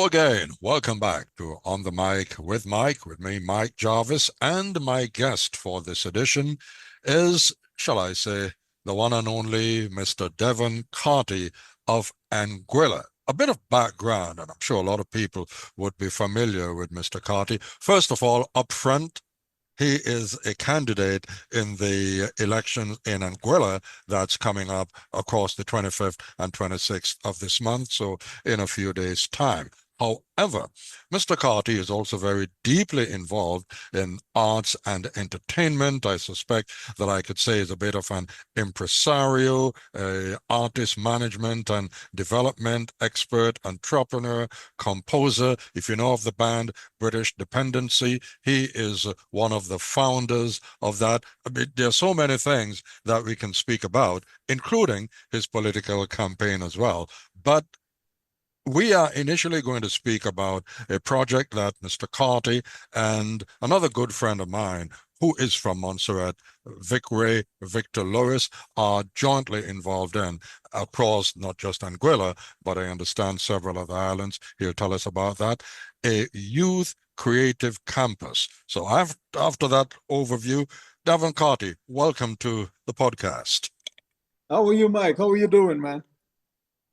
Hello again. Welcome back to On the Mic with Mike, with me, Mike Jarvis, and my guest for this edition is, shall I say, the one and only Mr. Davon Carty of Anguilla. A bit of background, and I'm sure a lot of people would be familiar with Mr. Carty. First of all, up front, he is a candidate in the election in Anguilla that's coming up across the 25th and 26th of this month, so in a few days' time. However, Mr. Carty is also very deeply involved in arts and entertainment. I suspect that I could say is a bit of an impresario, artist management and development expert, entrepreneur, composer. If you know of the band British Dependency, he is one of the founders of that. I mean, there are so many things that we can speak about, including his political campaign as well. But we are initially going to speak about a project that Mr. Carty and another good friend of mine, who is from Montserrat, Victor Lewis, are jointly involved in across not just Anguilla, but I understand several other islands. He'll tell us about that. A youth creative campus. So after that overview, Davon Carty, welcome to the podcast. How are you, Mike? How are you doing, man?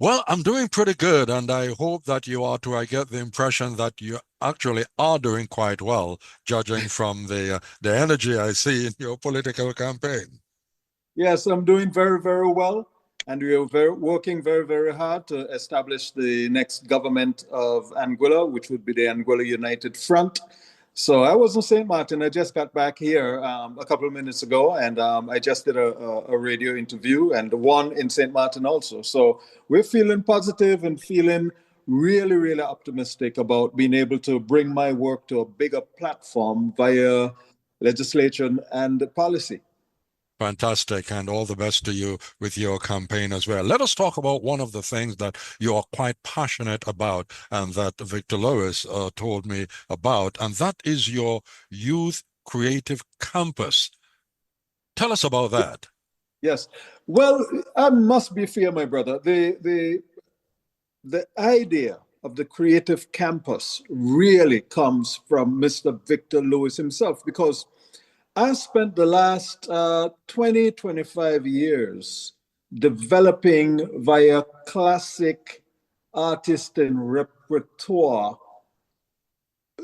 Well, I'm doing pretty good, and I hope that you are too. I get the impression that you actually are doing quite well, judging from the energy I see in your political campaign. Yes, I'm doing very, very well. And we are working very, very hard to establish the next government of Anguilla, which would be the Anguilla United Front. So I was in St. Martin. I just got back here a couple of minutes ago, and I just did a radio interview and one in St. Martin also. So we're feeling positive and feeling really, really optimistic about being able to bring my work to a bigger platform via legislation and policy. Fantastic, and all the best to you with your campaign as well. Let us talk about one of the things that you are quite passionate about and that Victor Lewis told me about, and that is your Youth Creative Campus. Tell us about that. Yes. Well, I must be fair, my brother. The idea of the Creative Campus really comes from Mr. Victor Lewis himself, because I spent the last 20, 25 years developing via classic artist and repertoire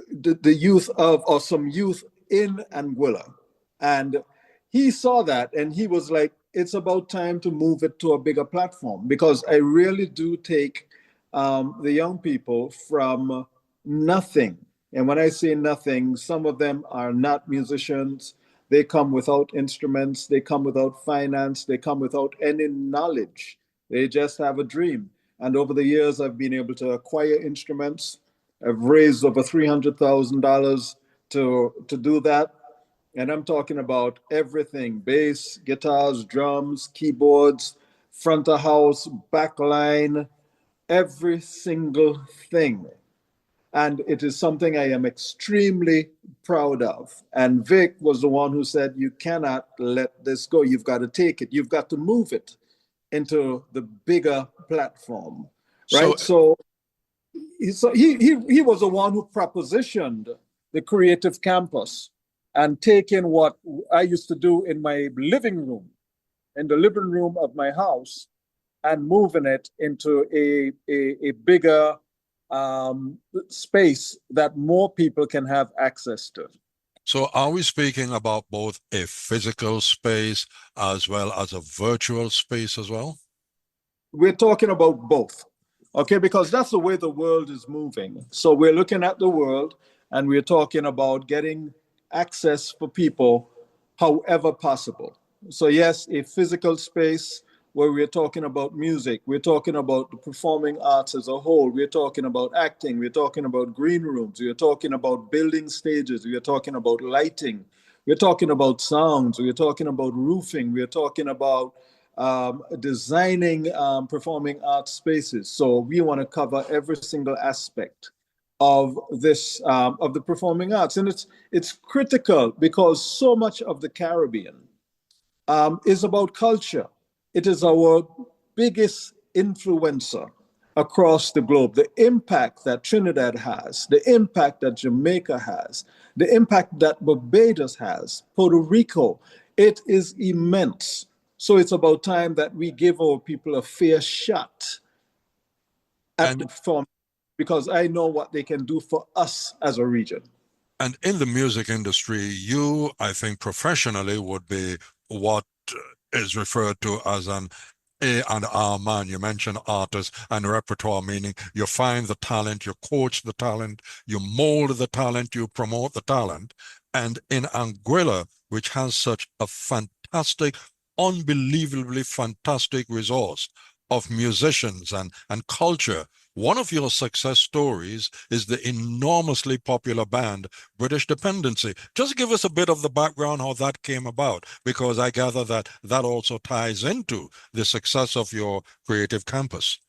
the youth of, or some youth in Anguilla. And he saw that and he was like, it's about time to move it to a bigger platform, because I really do take the young people from nothing. And when I say nothing, some of them are not musicians. They come without instruments. They come without finance. They come without any knowledge. They just have a dream. And over the years, I've been able to acquire instruments. I've raised over $300,000 to do that. And I'm talking about everything: bass, guitars, drums, keyboards, front of house, back line, every single thing. And it is something I am extremely proud of. And Vic was the one who said, you cannot let this go. You've got to take it. You've got to move it into the bigger platform, right? So he was the one who propositioned the Creative Campus and taking what I used to do in my living room, in the living room of my house, and moving it into a bigger space that more people can have access to. So are we speaking about both a physical space as well as a virtual space as well? We're talking about both, okay? Because that's the way the world is moving. So we're looking at the world and we're talking about getting access for people however possible. So yes, a physical space where we're talking about music, we're talking about the performing arts as a whole, we're talking about acting, we're talking about green rooms, we're talking about building stages, we're talking about lighting, we're talking about sounds, we're talking about roofing, we're talking about designing performing arts spaces. So we want to cover every single aspect of this, of the performing arts. And it's critical because so much of the Caribbean is about culture. It is our biggest influencer across the globe, the impact that Trinidad has, the impact that Jamaica has, the impact that Barbados has, Puerto Rico, it is immense. So it's about time that we give our people a fair shot at And the form, because I know what they can do for us as a region. And in the music industry, you, I think, professionally would be what is referred to as an A&R man. You mentioned artists and repertoire, meaning you find the talent, you coach the talent, you mold the talent, you promote the talent. And in Anguilla, which has such a fantastic, unbelievably fantastic resource of musicians and culture, one of your success stories is the enormously popular band British Dependency. Just give us a bit of the background how that came about, because I gather that that also ties into the success of your creative campus.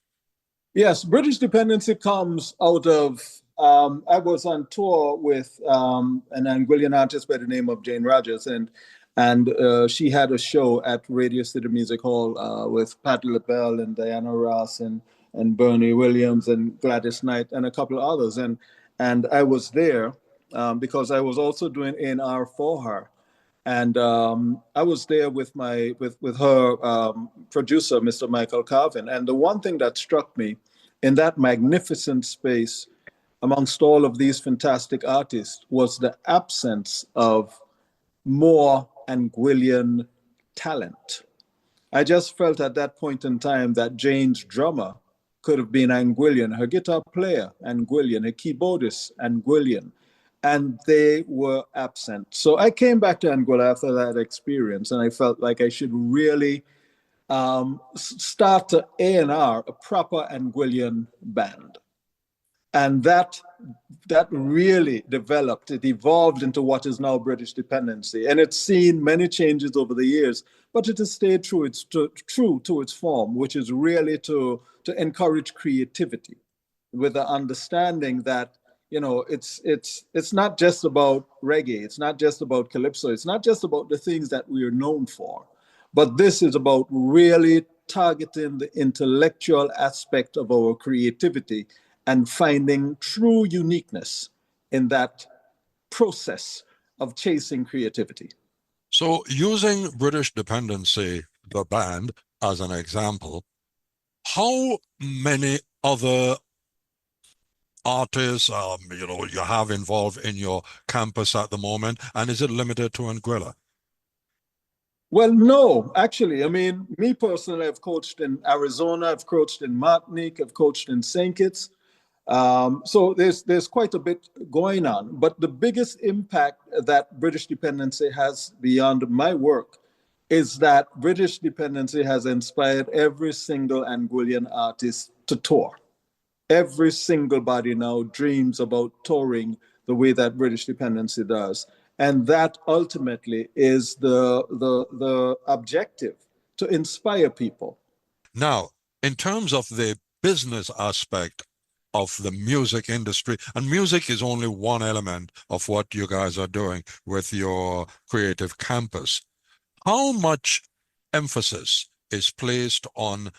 Yes, British Dependency comes out of, I was on tour with an Anguillian artist by the name of Jane Rogers, and she had a show at Radio City Music Hall with Patti LaBelle and Diana Ross and Bernie Williams and Gladys Knight and a couple of others. And I was there because I was also doing A&R for her. And I was there with her producer, Mr. Michael Carvin. And the one thing that struck me in that magnificent space amongst all of these fantastic artists was the absence of more Anguillian talent. I just felt at that point in time that Jane's drummer could have been Anguillian, her guitar player, Anguillian, her keyboardist, Anguillian, and they were absent. So I came back to Anguilla after that experience, and I felt like I should really start to A&R a proper Anguillian band. And that really developed. It evolved into what is now British Dependency, and it's seen many changes over the years, but it has stayed true to its form, which is really to encourage creativity, with the understanding that it's not just about reggae, it's not just about calypso, it's not just about the things that we are known for, but this is about really targeting the intellectual aspect of our creativity and finding true uniqueness in that process of chasing creativity. So, using British Dependency, the band, as an example, how many other artists you have involved in your campus at the moment, and is it limited to Anguilla? Well, no, actually, I mean, me personally, I've coached in Arizona, I've coached in Martinique, I've coached in St. Kitts. So there's quite a bit going on. But the biggest impact that British Dependency has beyond my work is that British Dependency has inspired every single Anguillian artist to tour. Every single body now dreams about touring the way that British Dependency does. And that ultimately is the objective, to inspire people. Now, in terms of the business aspect of the music industry, and music is only one element of what you guys are doing with your creative campus, how much emphasis is placed on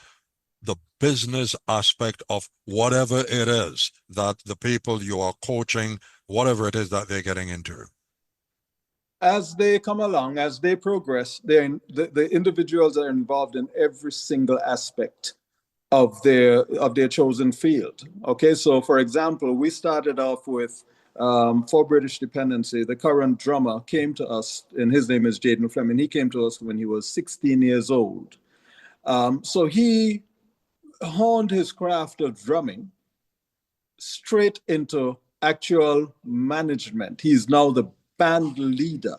the business aspect of whatever it is that the people you are coaching, whatever it is that they're getting into? As they come along, as they progress, the individuals are involved in every single aspect of their chosen field. Okay, so for example, we started off with for British Dependency, the current drummer came to us, and his name is Jaden Fleming. He came to us when he was 16 years old. So he honed his craft of drumming straight into actual management. He's now the band leader,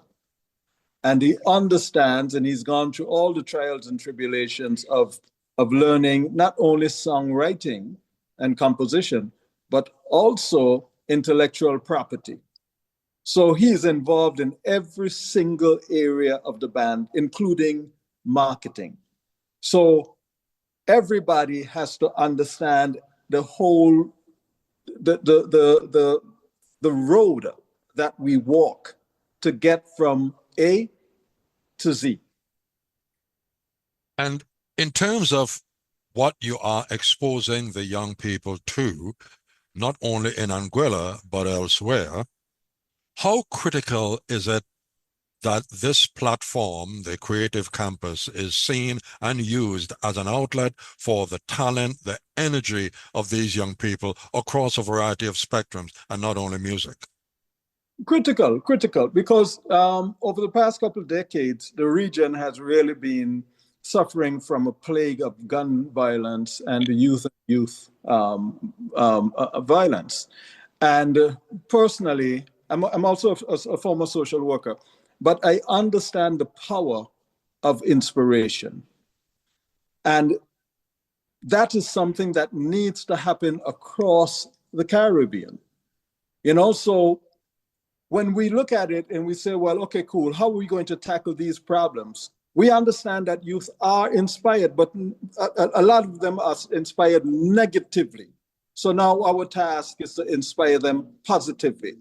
and he understands, and he's gone through all the trials and tribulations of learning not only songwriting and composition, but also intellectual property. So he's involved in every single area of the band, including marketing. So everybody has to understand the whole the road that we walk to get from A to Z. And in terms of what you are exposing the young people to, not only in Anguilla, but elsewhere. How critical is it that this platform, the Creative Campus, is seen and used as an outlet for the talent, the energy of these young people across a variety of spectrums, and not only music? Critical, because over the past couple of decades, the region has really been suffering from a plague of gun violence and youth violence. And personally, I'm also a former social worker, but I understand the power of inspiration. And that is something that needs to happen across the Caribbean. So when we look at it and we say, well, okay, cool, how are we going to tackle these problems? We understand that youth are inspired, but a lot of them are inspired negatively. So now our task is to inspire them positively.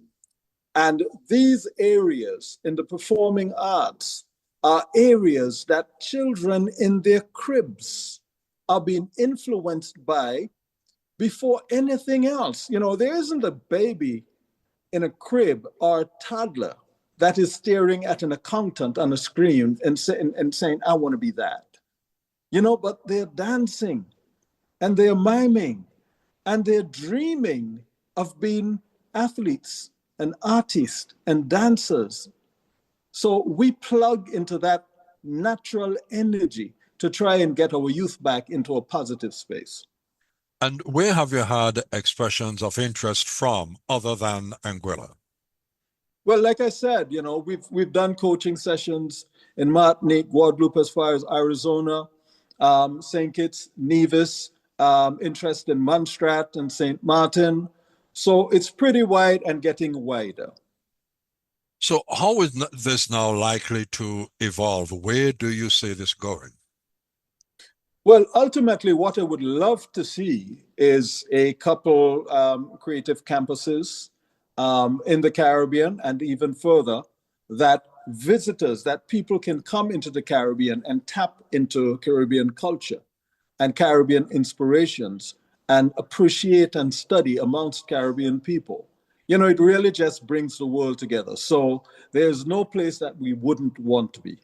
And these areas in the performing arts are areas that children in their cribs are being influenced by before anything else. There isn't a baby in a crib or a toddler that is staring at an accountant on a screen and saying, I want to be that. But they're dancing and they're miming and they're dreaming of being athletes and artists and dancers. So we plug into that natural energy to try and get our youth back into a positive space. And where have you had expressions of interest from other than Anguilla? Well, like I said, we've done coaching sessions in Martinique, Guadeloupe, as far as Arizona, St. Kitts, Nevis, interest in Montserrat and St. Martin. So it's pretty wide and getting wider. So how is this now likely to evolve? Where do you see this going? Well, ultimately, what I would love to see is a couple creative campuses in the Caribbean and even further, that visitors, that people can come into the Caribbean and tap into Caribbean culture and Caribbean inspirations and appreciate and study amongst Caribbean people. It really just brings the world together. So there's no place that we wouldn't want to be.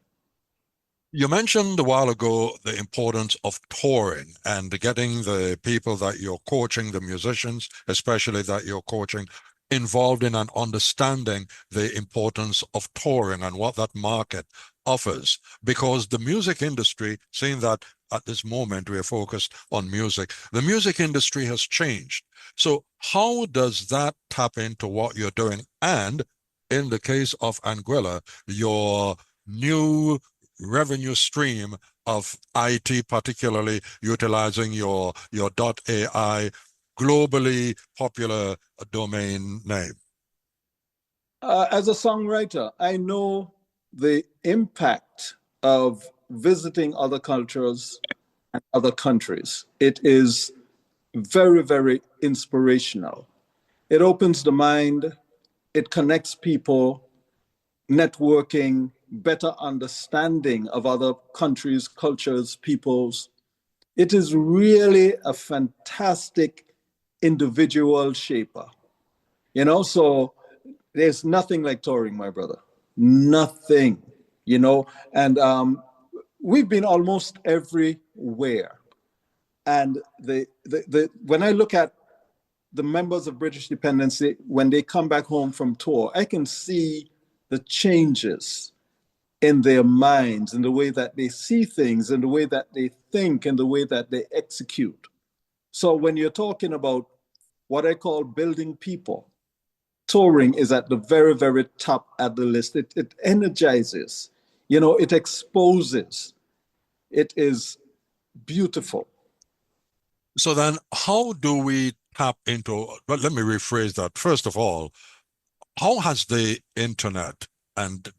You mentioned a while ago the importance of touring and getting the people that you're coaching, the musicians, especially that you're coaching, involved in and understanding the importance of touring and what that market offers. Because the music industry, seeing that at this moment we are focused on music, the music industry has changed. So how does that tap into what you're doing? And in the case of Anguilla, your new revenue stream of IT, particularly utilizing your .ai globally popular domain name? As a songwriter, I know the impact of visiting other cultures and other countries. It is very, very inspirational. It opens the mind, it connects people, networking, better understanding of other countries, cultures, peoples. It is really a fantastic individual shaper. So there's nothing like touring, my brother. Nothing, and we've been almost everywhere. And when I look at the members of British Dependency, when they come back home from tour, I can see the changes in their minds, in the way that they see things, in the way that they think, in the way that they execute. So when you're talking about what I call building people, touring is at the very, very top at the list. It energizes, it exposes. It is beautiful. So then how do we tap into, well, let me rephrase that. First of all, how has the internet and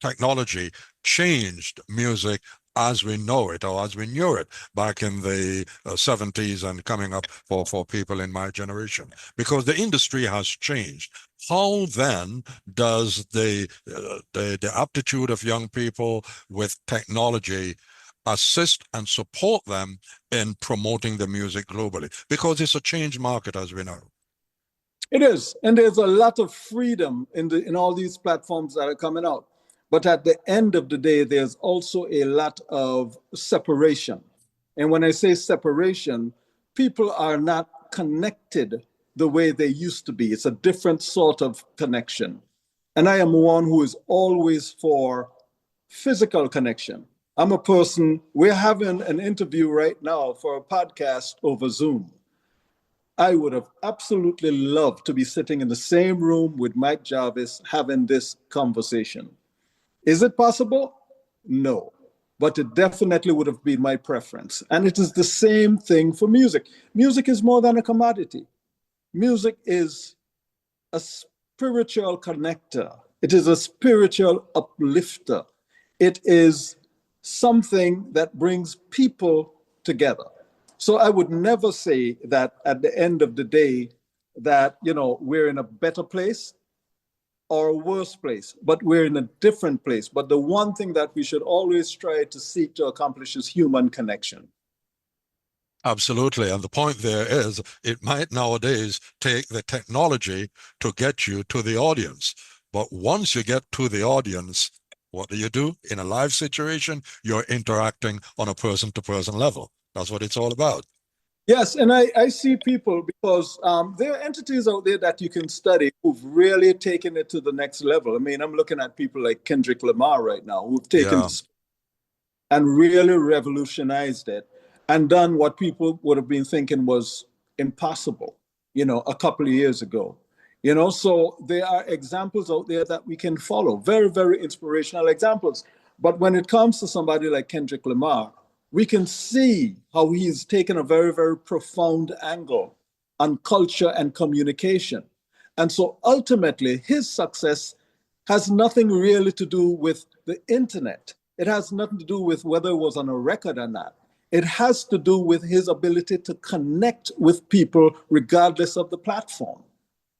technology changed music as we know it or as we knew it back in the 70s and coming up for people in my generation? Because the industry has changed. How then does the aptitude of young people with technology assist and support them in promoting the music globally, because it's a changed market, as we know. It is, and there's a lot of freedom in all these platforms that are coming out. But at the end of the day, there's also a lot of separation. And when I say separation, people are not connected the way they used to be. It's a different sort of connection. And I am one who is always for physical connection. I'm a person, we're having an interview right now for a podcast over Zoom. I would have absolutely loved to be sitting in the same room with Mike Jarvis having this conversation. Is it possible? No, but it definitely would have been my preference. And it is the same thing for music. Music is more than a commodity. Music is a spiritual connector. It is a spiritual uplifter. It is something that brings people together. So I would never say that at the end of the day that, we're in a better place or a worse place, but we're in a different place. But the one thing that we should always try to seek to accomplish is human connection. Absolutely. And the point there is, it might nowadays take the technology to get you to the audience. But once you get to the audience, what do? In a live situation, you're interacting on a person-to-person level. That's what it's all about. Yes, and I see people, because there are entities out there that you can study who've really taken it to the next level. I mean, I'm looking at people like Kendrick Lamar right now, who've taken and really revolutionized it and done what people would have been thinking was impossible, a couple of years ago. So there are examples out there that we can follow, very, very inspirational examples. But when it comes to somebody like Kendrick Lamar, we can see how he's taken a very, very profound angle on culture and communication. And so ultimately, his success has nothing really to do with the internet. It has nothing to do with whether it was on a record or not. It has to do with his ability to connect with people regardless of the platform,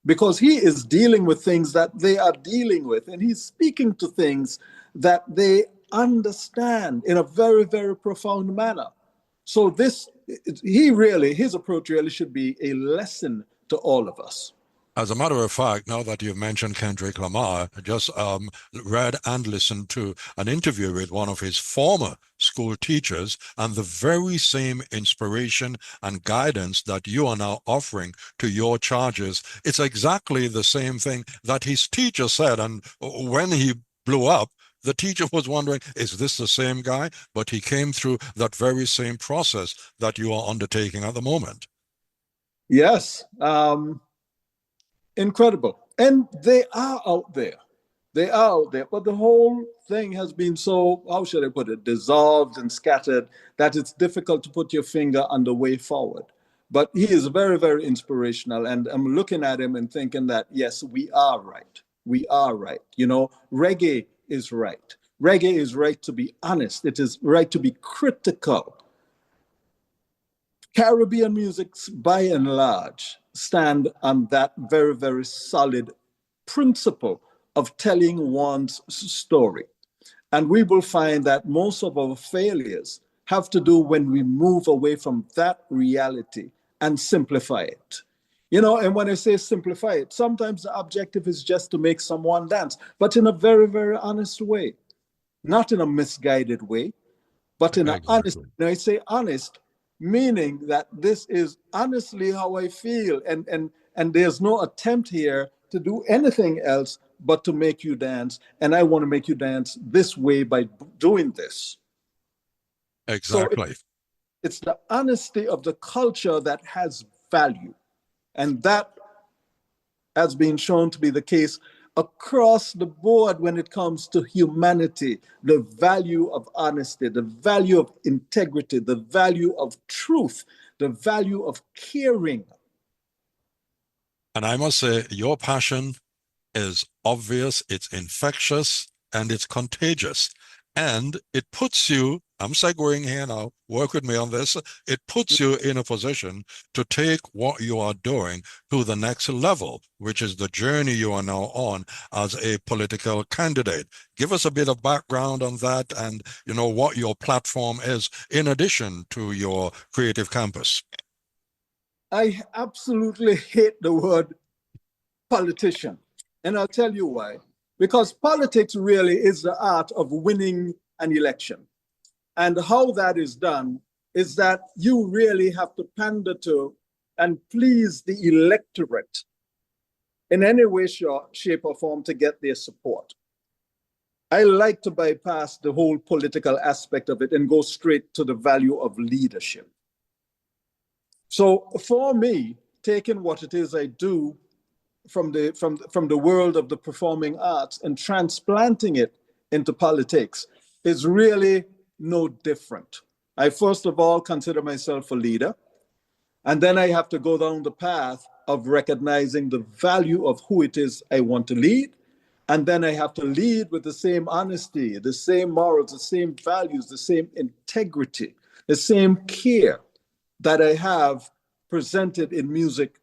because he is dealing with things that they are dealing with, and he's speaking to things that they understand in a very, very profound manner. So his approach really should be a lesson to all of us. As a matter of fact, now that you've mentioned Kendrick Lamar, I just read and listened to an interview with one of his former school teachers, and the very same inspiration and guidance that you are now offering to your charges, it's exactly the same thing that his teacher said. And when he blew up, the teacher was wondering, is this the same guy? But he came through that very same process that you are undertaking at the moment. Yes. Incredible. And they are out there. They are out there. But the whole thing has been so, how should I put it, dissolved and scattered that it's difficult to put your finger on the way forward. But he is very, very inspirational. And I'm looking at him and thinking that, yes, we are right. We are right. Reggae is right. Reggae is right to be honest. It is right to be critical. Caribbean music, by and large, stand on that very, very solid principle of telling one's story. And we will find that most of our failures have to do when we move away from that reality and simplify it. And when I say simplify it, sometimes the objective is just to make someone dance, but in a very, very honest way, not in a misguided way, but in an honest. Now I say honest, meaning that this is honestly how I feel, and there's no attempt here to do anything else but to make you dance, and I want to make you dance this way by doing this. Exactly. So it's the honesty of the culture that has value, and that has been shown to be the case across the board when it comes to humanity. The value of honesty, the value of integrity, the value of truth, the value of caring. And I must say, your passion is obvious, it's infectious, and it's contagious. And it puts you I'm segueing here now. Work with me on this. It puts you in a position to take what you are doing to the next level, which is the journey you are now on as a political candidate. Give us a bit of background on that and, what your platform is in addition to your creative campus. I absolutely hate the word politician. And I'll tell you why. Because politics really is the art of winning an election. And how that is done is that you really have to pander to and please the electorate in any way, shape, or form to get their support. I like to bypass the whole political aspect of it and go straight to the value of leadership. So for me, taking what it is I do from the world of the performing arts and transplanting it into politics is really no different. I first of all consider myself a leader, and then I have to go down the path of recognizing the value of who it is I want to lead. And then I have to lead with the same honesty, the same morals, the same values, the same integrity, the same care that I have presented in music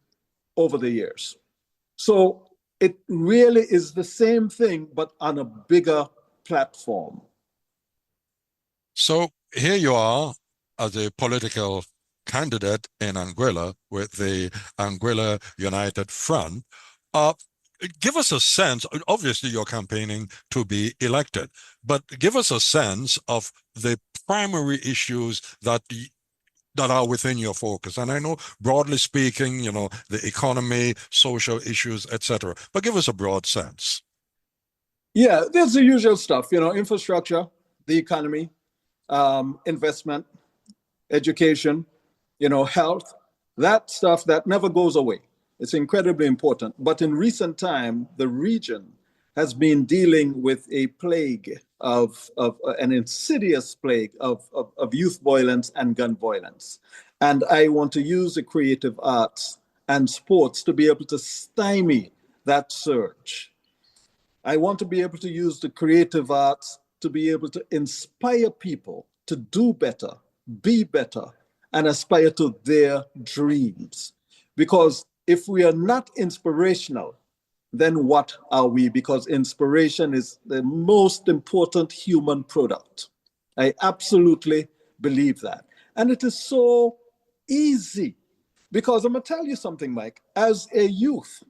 over the years. So it really is the same thing, but on a bigger platform. So here you are as a political candidate in Anguilla with the Anguilla United Front. Give us a sense, obviously you're campaigning to be elected, but give us a sense of the primary issues that are within your focus. And I know, broadly speaking, the economy, social issues, etc. But give us a broad sense. Yeah, there's the usual stuff, infrastructure, the economy, investment, education, health, that stuff that never goes away. It's incredibly important. But in recent time, the region has been dealing with a plague of an insidious plague of youth violence and gun violence. And I want to use the creative arts and sports to be able to stymie that surge. I want to be able to use the creative arts to be able to inspire people to do better, be better, and aspire to their dreams. Because if we are not inspirational, then what are we? Because inspiration is the most important human product. I absolutely believe that. And it is so easy. Because I'm going to tell you something, Mike. As a youth,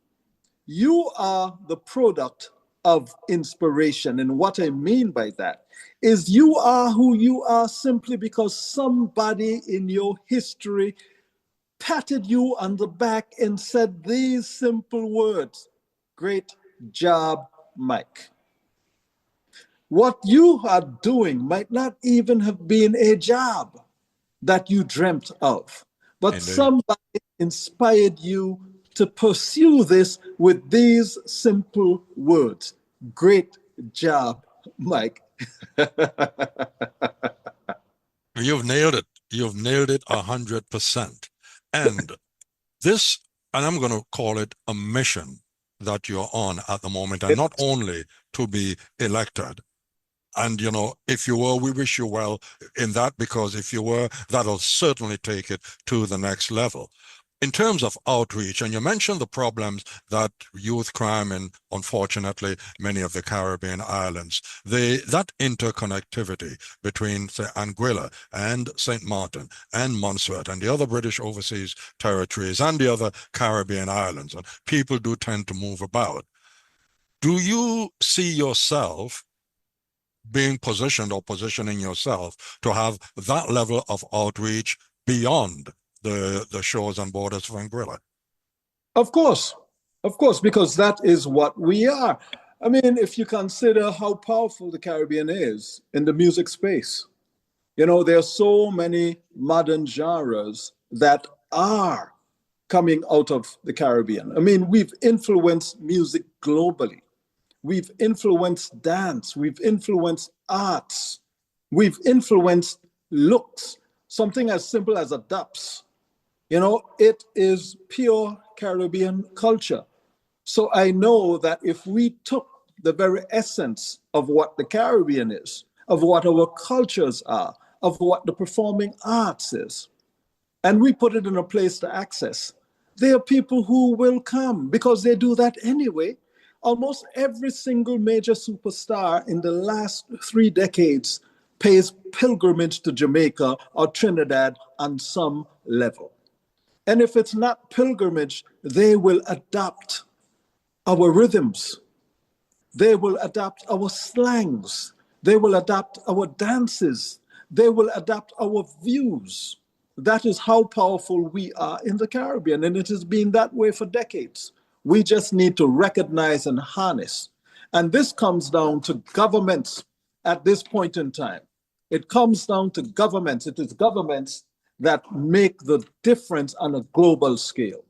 you are the product of inspiration. And what I mean by that is you are who you are simply because somebody in your history patted you on the back and said these simple words: "Great job, Mike." What you are doing might not even have been a job that you dreamt of, but Indeed. somebody inspired you to pursue this with these simple words: "Great job, Mike." You've nailed it. You've nailed it 100%. And this, and I'm going to call it a mission that you're on at the moment, and not only to be elected. And, if you were, we wish you well in that, because if you were, that'll certainly take it to the next level. In terms of outreach, and you mentioned the problems that youth crime in, unfortunately, many of the Caribbean islands, that interconnectivity between, say, Anguilla and St. Martin and Montserrat and the other British overseas territories and the other Caribbean islands, and people do tend to move about. Do you see yourself being positioned or positioning yourself to have that level of outreach beyond the shores and borders of Anguilla? Of course, because that is what we are. I mean, if you consider how powerful the Caribbean is in the music space, there are so many modern genres that are coming out of the Caribbean. I mean, we've influenced music globally. We've influenced dance. We've influenced arts. We've influenced looks. Something as simple as a daps. It is pure Caribbean culture. So I know that if we took the very essence of what the Caribbean is, of what our cultures are, of what the performing arts is, and we put it in a place to access, there are people who will come because they do that anyway. Almost every single major superstar in the last 3 decades pays pilgrimage to Jamaica or Trinidad on some level. And if it's not pilgrimage, they will adopt our rhythms. They will adapt our slangs. They will adapt our dances. They will adapt our views. That is how powerful we are in the Caribbean, and it has been that way for decades. We just need to recognize and harness. And this comes down to governments at this point in time. It comes down to governments. It is governments that make the difference on a global scale.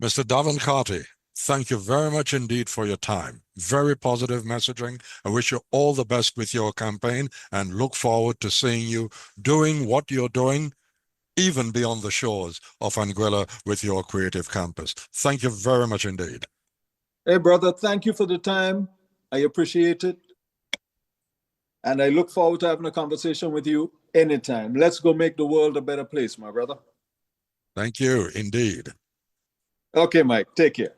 Mr. Davon Carty, thank you very much indeed for your time. Very positive messaging. I wish you all the best with your campaign and look forward to seeing you doing what you're doing, even beyond the shores of Anguilla with your creative campus. Thank you very much indeed. Hey, brother, thank you for the time. I appreciate it. And I look forward to having a conversation with you anytime. Let's go make the world a better place, my brother. Thank you indeed. Okay, Mike, take care.